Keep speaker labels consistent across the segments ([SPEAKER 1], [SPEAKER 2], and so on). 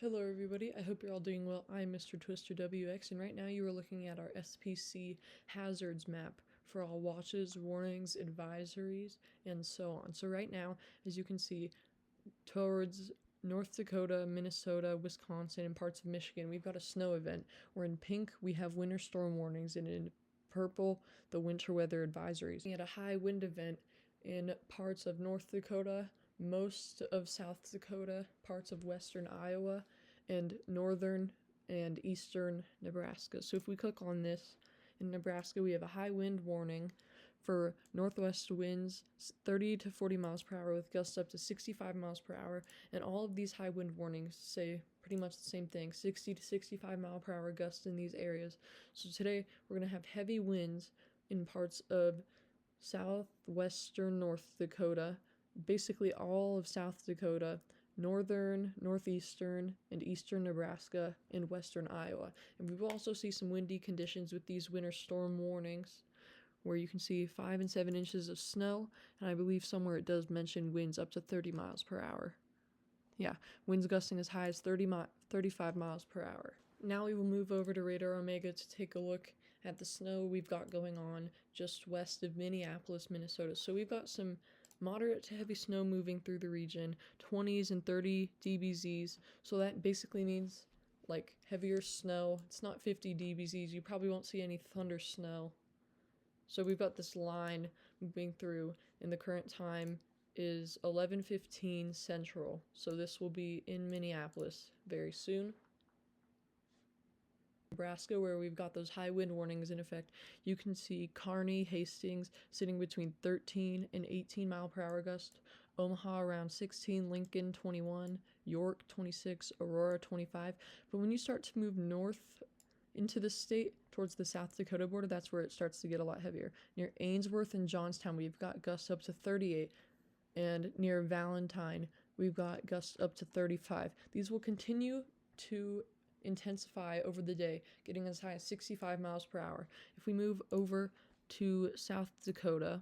[SPEAKER 1] Hello everybody, I hope you're all doing well. I'm Mr. Twister WX, and right now you are looking at our SPC hazards map for all watches, warnings, advisories, and so on. So right now, as you can see, towards North Dakota, Minnesota, Wisconsin, and parts of Michigan, we've got a snow event, where in pink we have winter storm warnings, and in purple, the winter weather advisories. We had a high wind event in parts of North Dakota, most of South Dakota, parts of western Iowa, and northern and eastern Nebraska. So if we click on this, in Nebraska we have a high wind warning for northwest winds 30 to 40 miles per hour with gusts up to 65 miles per hour, and all of these high wind warnings say pretty much the same thing, 60 to 65 mile per hour gusts in these areas. So today we're going to have heavy winds in parts of southwestern North Dakota, basically all of South Dakota, northern, northeastern, and eastern Nebraska, and western Iowa. And we will also see some windy conditions with these winter storm warnings, where you can see 5 and 7 inches of snow, and I believe somewhere it does mention winds up to 30 miles per hour. Yeah, winds gusting as high as 35 miles per hour. Now we will move over to Radar Omega to take a look at the snow we've got going on just west of Minneapolis, Minnesota. So we've got some moderate to heavy snow moving through the region, 20s and 30 dBZs. So that basically means like heavier snow. It's not 50 dBZs. You probably won't see any thunder snow. So we've got this line moving through, and the current time is 11:15 Central. So this will be in Minneapolis very soon. Nebraska, where we've got those high wind warnings in effect, you can see Kearney, Hastings sitting between 13 and 18 mile per hour gust, Omaha around 16, Lincoln 21, York 26, Aurora 25. But when you start to move north into the state towards the South Dakota border, that's where it starts to get a lot heavier. Near Ainsworth and Johnstown, we've got gusts up to 38. And near Valentine, we've got gusts up to 35. These will continue to intensify over the day, getting as high as 65 miles per hour. If we move over to South Dakota,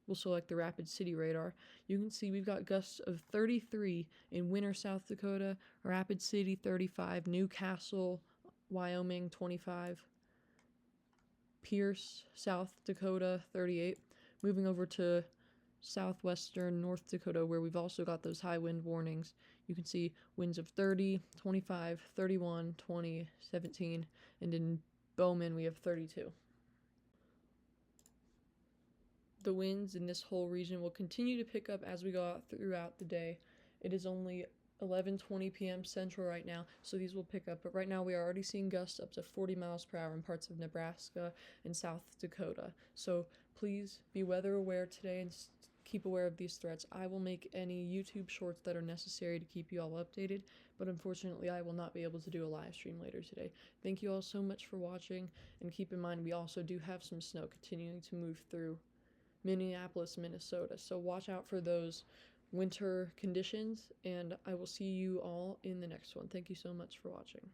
[SPEAKER 1] we'll select the Rapid City radar. You can see we've got gusts of 33 in Winter, South Dakota, Rapid City 35, Newcastle, Wyoming 25, Pierce, South Dakota 38. Moving over to southwestern North Dakota, where we've also got those high wind warnings, you can see winds of 30, 25, 31, 20, 17, and in Bowman we have 32. The winds in this whole region will continue to pick up as we go out throughout the day. It is only 11:20 p.m. Central right now, so these will pick up. But right now we are already seeing gusts up to 40 miles per hour in parts of Nebraska and South Dakota. So please be weather aware today and keep aware of these threats. I will make any YouTube shorts that are necessary to keep you all updated, but unfortunately I will not be able to do a live stream later today. Thank you all so much for watching, and keep in mind we also do have some snow continuing to move through Minneapolis, Minnesota. So watch out for those winter conditions, and I will see you all in the next one. Thank you so much for watching.